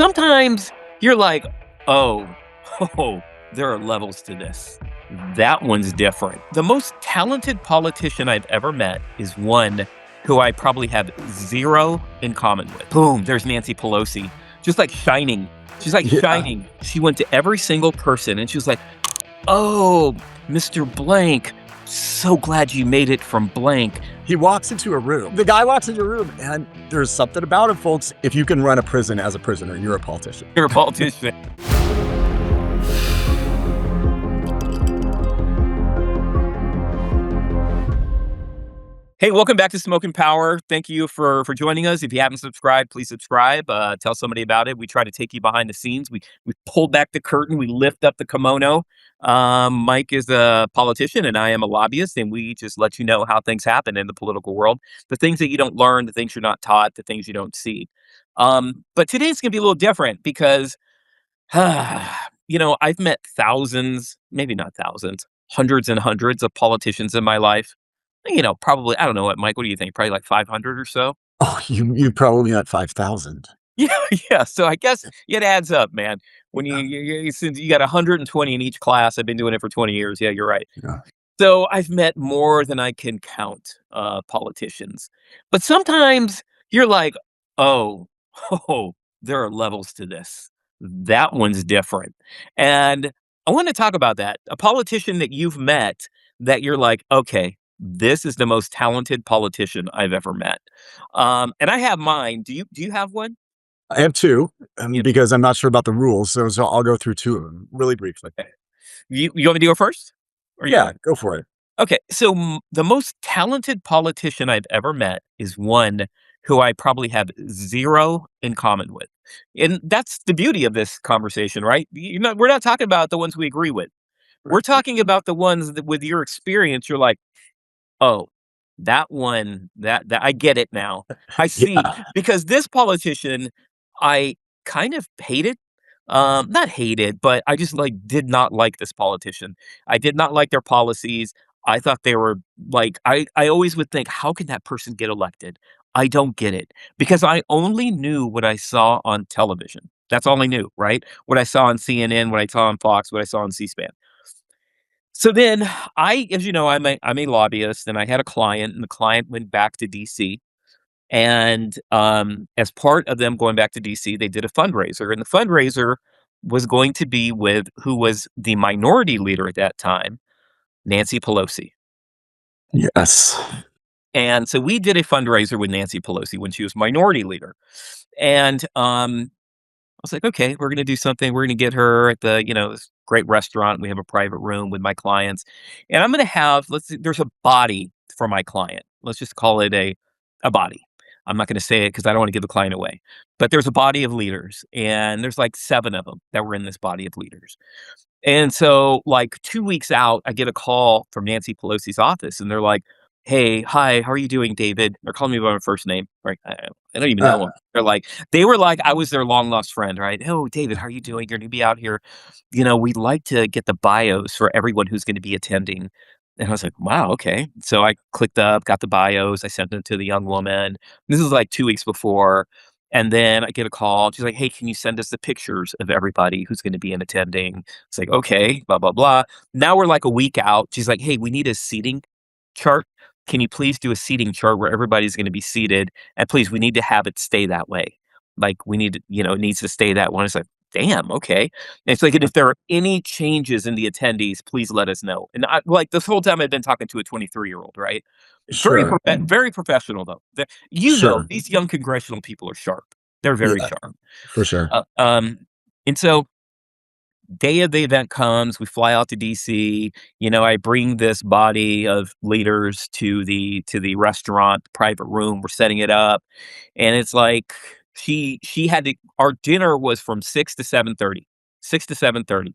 sometimes you're like, oh, oh, there are levels to this. That one's different. The most talented politician I've ever met is one who I probably have zero in common with. Boom, there's Nancy Pelosi, just like shining. She's like Yeah. shining. She went to every single person and she was like, oh, Mr. Blank, so glad you made it from blank. He walks into a room. The guy walks into a room, and there's something about it, folks. If you can run a prison as a prisoner, you're a politician. You're a politician. Hey, welcome back to Smoke and Power. Thank you for joining us. If you haven't subscribed, please subscribe. Tell somebody about it. We try to take you behind the scenes. We pull back the curtain. We lift up the kimono. Mike is a politician, and I am a lobbyist, and we just let you know how things happen in the political world. The things that you don't learn, the things you're not taught, the things you don't see. But today's going to be a little different because, I've met thousands, maybe not thousands, hundreds and hundreds of politicians in my life. Probably, I don't know what, Mike, what do you think? Probably like 500 or so? Oh, you probably got 5,000. Yeah, yeah. So I guess it adds up, man. When since you got 120 in each class, I've been doing it for 20 years. Yeah, you're right. Yeah. So I've met more than I can count politicians. But sometimes you're like, oh, oh, there are levels to this. That one's different. And I want to talk about that. A politician that you've met that you're like, okay, this is the most talented politician I've ever met. And I have mine. Do you have one? I have two, You, because I'm not sure about the rules, so I'll go through two of them really briefly. you want me to go first? Or you Yeah, go for it. Okay, so the most talented politician I've ever met is one who I probably have zero in common with. And that's the beauty of this conversation, right? We're not talking about the ones we agree with. We're Right. talking about the ones that with your experience, you're like, oh, that one, that I get it now. I see. Yeah. Because this politician, I kind of hated. Not hated, but I just like did not like this politician. I did not like their policies. I thought they were like I always would think, how can that person get elected? I don't get it. Because I only knew what I saw on television. That's all I knew, right? What I saw on CNN, what I saw on Fox, what I saw on C-SPAN. So then as you know, I'm a lobbyist and I had a client and the client went back to DC. And as part of them going back to DC, they did a fundraiser. And the fundraiser was going to be with who was the minority leader at that time, Nancy Pelosi. Yes. And so we did a fundraiser with Nancy Pelosi when she was minority leader. And I was like, okay, we're going to do something. We're going to get her at this great restaurant. We have a private room with my clients. And I'm going to have, let's see, there's a body for my client. Let's just call it a body. I'm not going to say it because I don't want to give the client away. But there's a body of leaders, and there's like 7 of them that were in this body of leaders. And so, like 2 weeks out, I get a call from Nancy Pelosi's office, and they're like, "Hey, hi, how are you doing, David?" They're calling me by my first name, right? I don't even know Uh, them. They were like, I was their long lost friend, right? "Oh, David, how are you doing? You're going to be out here. We'd like to get the bios for everyone who's going to be attending." And I was like, "Wow, okay." So I clicked up, got the bios, I sent them to the young woman. This is like 2 weeks before. And then I get a call. She's like, "Hey, can you send us the pictures of everybody who's going to be in attending?" It's like, okay, blah, blah, blah. Now we're like a week out. She's like, "Hey, we need a seating chart. Can you please do a seating chart where everybody's going to be seated? And please, we need to have it stay that way. Like we need to, it needs to stay that one." It's like, damn, okay. And it's like, and if there are any changes in the attendees, please let us know. And I like this whole time I've been talking to a 23-year-old, right? sure. Very professional though. Sure. These young congressional people are sharp. They're very Yeah, sharp. for sure. Uh, um, and so day of the event comes, we fly out to DC. I bring this body of leaders to the restaurant, private room. We're setting it up, and it's like she had to. Our dinner was from 6 to 7:30, 6 to 7:30.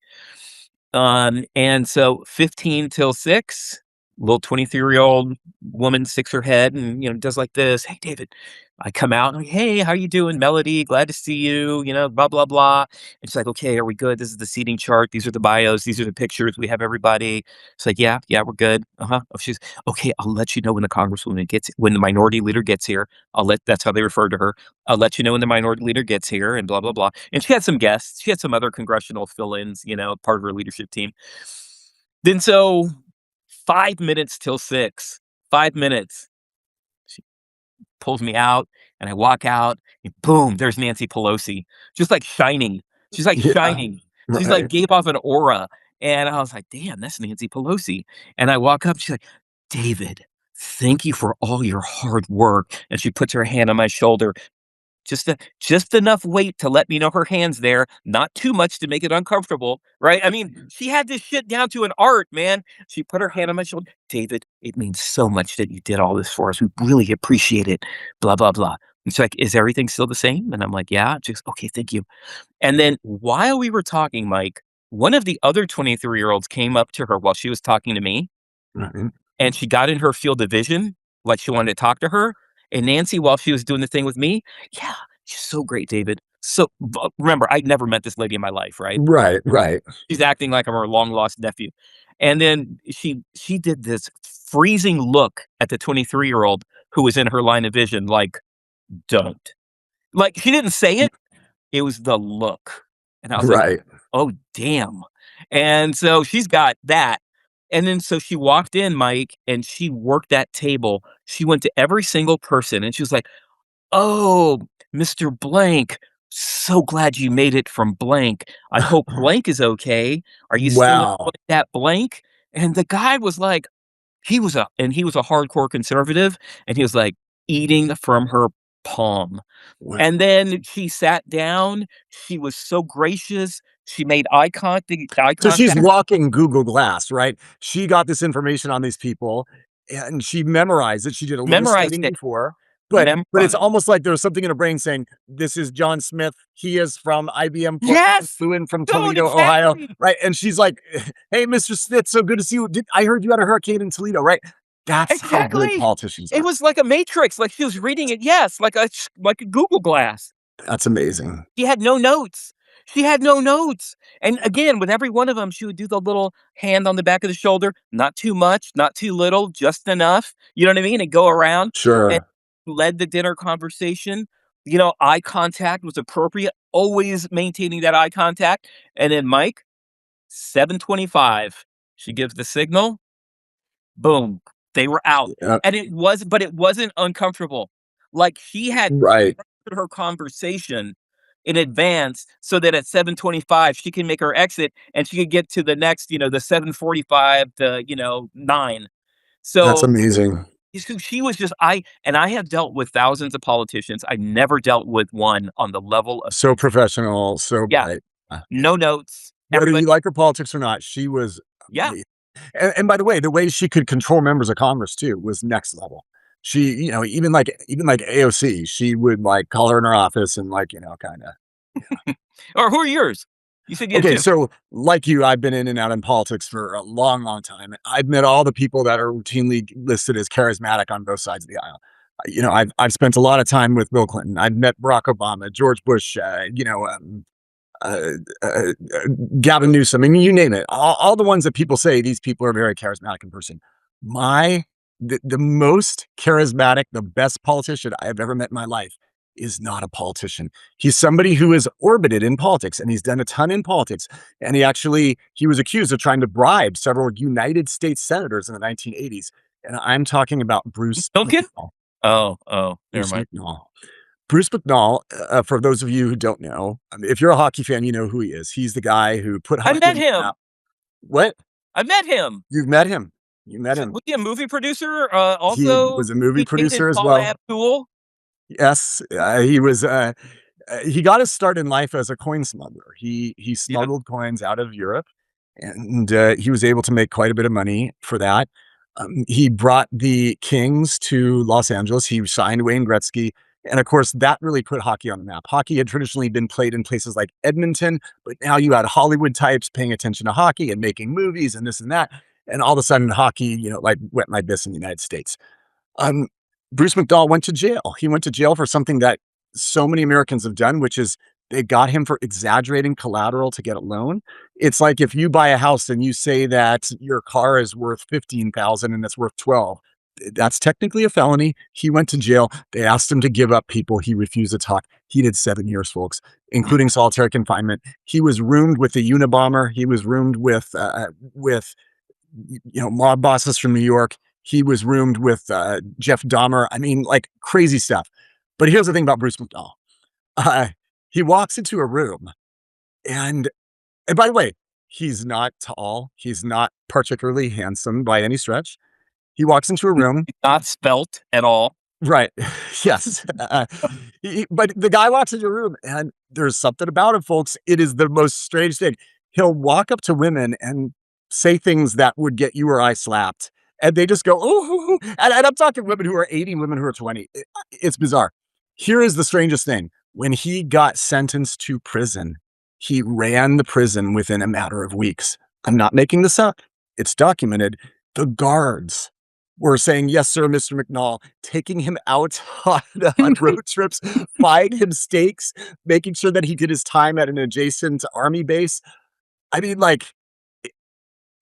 And so 15 till 6. Little 23-year-old woman sticks her head and, does like this. Hey, David. I come out and I'm like, hey, how you doing? Melody, glad to see you, blah, blah, blah. And she's like, okay, are we good? This is the seating chart. These are the bios. These are the pictures. We have everybody. It's like, yeah, yeah, we're good. Uh-huh. Oh, she's okay. I'll let you know when when the minority leader gets here. That's how they refer to her. I'll let you know when the minority leader gets here and blah, blah, blah. And she had some guests. She had some other congressional fill-ins, part of her leadership team. Then so 5 minutes till 6, 5 minutes. She pulls me out and I walk out and boom, there's Nancy Pelosi, just like shining. She's like Yeah, shining. She's like right. gave off an aura. And I was like, damn, that's Nancy Pelosi. And I walk up, she's like, David, thank you for all your hard work. And she puts her hand on my shoulder. Just enough weight to let me know her hand's there, not too much to make it uncomfortable, right? I mean, she had this shit down to an art, man. She put her hand on my shoulder. David, it means so much that you did all this for us. We really appreciate it. Blah, blah, blah. It's like, is everything still the same? And I'm like, yeah. She's okay, thank you. And then while we were talking, Mike, one of the other 23-year-olds came up to her while she was talking to me Right. and she got in her field of vision, like she wanted to talk to her. And Nancy, while she was doing the thing with me, yeah, she's so great, David. Remember, I'd never met this lady in my life, right? Right, right. She's acting like I'm her long lost nephew. And then she did this freezing look at the 23-year-old who was in her line of vision, like, don't. Like she didn't say it, it was the look. And I was like, Right. oh damn. And so she's got that. And then so she walked in, Mike, and she worked that table. She went to every single person and she was like, "Oh, Mr. Blank, so glad you made it from blank. I hope blank is okay. Are you still Wow. employed at blank?" And the guy was like, he was a hardcore conservative, and he was like eating from her palm. Wow. And then she sat down. She was so gracious. She made eye So she's contact, walking Google Glass, right? She got this information on these people and she memorized it. She did a little memorized studying it, before, but it's memorized. almost like there was something in her brain saying, "This is John Smith. He is from IBM Corporation, Yes, flew in from dude, Toledo, Ohio." exactly. Right? And she's like, "Hey, Mr. Smith, so good to see you. I heard you had a hurricane in Toledo, right?" That's how good Exactly. politicians It are. was like a matrix, like she was reading it, yes, like a Google Glass. That's amazing. She had no notes. She had no notes. And again, with every one of them, she would do the little hand on the back of the shoulder, not too much, not too little, just enough. You know what I mean? And go around and Sure. led the dinner conversation. Eye contact was appropriate, always maintaining that eye contact. And then Mike, 7:25, she gives the signal. Boom, they were out, Yeah. and it wasn't uncomfortable. Like, she had Right. structured her conversation in advance so that at 7:25, she can make her exit, and she could get to the next, the 7:45 to, 9. That's So, amazing. she was just I have dealt with thousands of politicians, I never dealt with one on the level of So professional, so yeah, bright. no notes, Whether everybody you like her politics or not, she was yeah, amazing. And by the way she could control members of Congress too was next level. She, even like AOC, she would like call her in her office and like, kinda. or who are yours? You said you had Okay, 2. so like you, I've been in and out in politics for a long, long time. I've met all the people that are routinely listed as charismatic on both sides of the aisle. I've spent a lot of time with Bill Clinton. I've met Barack Obama, George Bush, uh, uh, uh, Gavin Newsom. I mean, you name it. All the ones that people say these people are very charismatic in person. My the most charismatic, the best politician I have ever met in my life is not a politician. He's somebody who is orbited in politics and he's done a ton in politics. And he was accused of trying to bribe several United States senators in the 1980s. And I'm talking about Bruce Milken? McNall. Oh, never Bruce mind. McNall. Bruce McNall, for those of you who don't know, I mean, if you're a hockey fan, you know who he is. He's the guy who put I hockey met on the him. map. What? I met him. You've met him. You met him. Was he a movie producer? He Also, was a movie he painted producer as Paula well. Abdul. Yes, he was. He got his start in life as a coin smuggler. He Yep. smuggled coins out of Europe, and he was able to make quite a bit of money for that. He brought the Kings to Los Angeles. He signed Wayne Gretzky, and of course, that really put hockey on the map. Hockey had traditionally been played in places like Edmonton, but now you had Hollywood types paying attention to hockey and making movies and this and that. and all of a sudden hockey, like went like this in the United States. Um, Bruce McNall went to jail. He went to jail for something that so many Americans have done, which is they got him for exaggerating collateral to get a loan. It's like if you buy a house and you say that your car is worth 15,000 and it's worth 12. That's technically a felony. He went to jail. They asked him to give up people. He refused to talk. He did 7 years, folks, including solitary confinement. He was roomed with the Unabomber. He was roomed with mob bosses from New York. He was roomed with Jeff Dahmer. I mean, like crazy stuff. But here's the thing about Bruce McNall. Uh, he walks into a room, and and by the way, he's not tall. He's not particularly handsome by any stretch. He walks into a room. Not spelt at all. Right. Yes. But the guy walks into a room, and there's something about him, folks. It is the most strange thing. He'll walk up to women and say things that would get you or I slapped. And they just go, oh, and I'm talking women who are 80, women who are 20. It's bizarre. Here is the strangest thing. When he got sentenced to prison, he ran the prison within a matter of weeks. I'm not making this up. It's documented. The guards were saying, yes, sir, Mr. McNall, taking him out on road trips, buying him steaks, making sure that he did his time at an adjacent army base. I mean, like,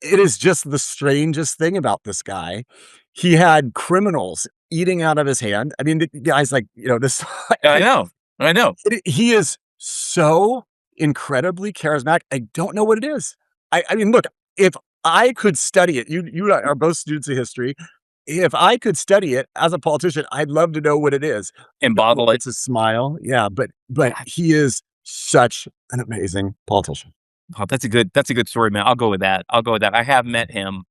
it is just the strangest thing about this guy. He had criminals eating out of his hand. I mean, the guy's like, this. I know. I know. He is so incredibly charismatic. I don't know what it is. I mean, look, if I could study it, you are both students of history. If I could study it as a politician, I'd love to know what it is. And bottle it. It's a smile. Yeah, but he is such an amazing politician. Oh, that's a good story, man. I'll go with that. I'll go with that. I have met him,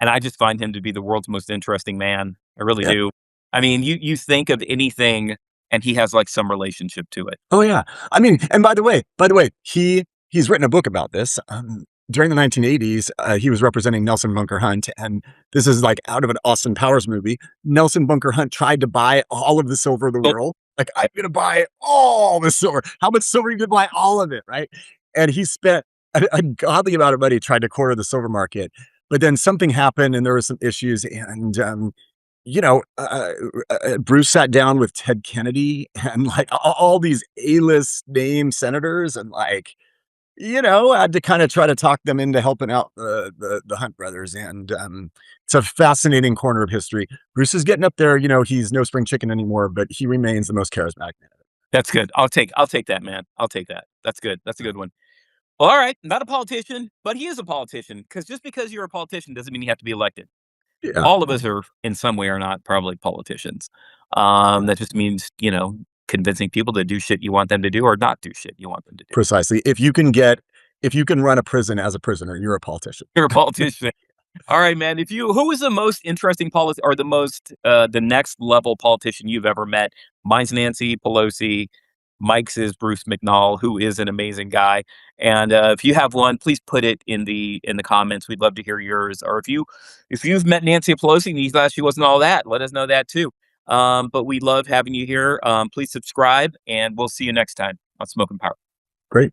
and I just find him to be the world's most interesting man. I really Yeah. do. I mean, you think of anything, and he has like some relationship to it. Oh yeah. I mean, and by the way, he's written a book about this. During the 1980s, he was representing Nelson Bunker Hunt, and this is like out of an Austin Powers movie. Nelson Bunker Hunt tried to buy all of the silver of the Oh, world. Like, I'm going to buy all the silver. How much silver you could buy all of it, right? And he spent a godly amount of money trying to corner the silver market. But then something happened, and there were some issues, and you know, Bruce sat down with Ted Kennedy and like all these A-list name senators, and like, had to kind of try to talk them into helping out the Hunt brothers. And it's a fascinating corner of history. Bruce is getting up there. He's no spring chicken anymore, but he remains the most charismatic man. that's good. I'll take that, man. I'll take that. That's good. That's a good one. Well, all right, not a politician, but he is a politician. Because just because you're a politician doesn't mean you have to be elected. Yeah, All of us are in some way or not probably politicians. That just means, convincing people to do shit you want them to do or not do shit you want them to do. precisely. If you can run a prison as a prisoner, you're a politician. You're a politician. All right, man. Who is the most interesting or the next level politician you've ever met? Mine's Nancy Pelosi. Mike's is Bruce McNall, who is an amazing guy. And if you have one, please put it in the comments. We'd love to hear yours. Or if you've met Nancy Pelosi and you thought she wasn't all that, let us know that too. But we love having you here. Please subscribe, and we'll see you next time on Smoke and Power. Great.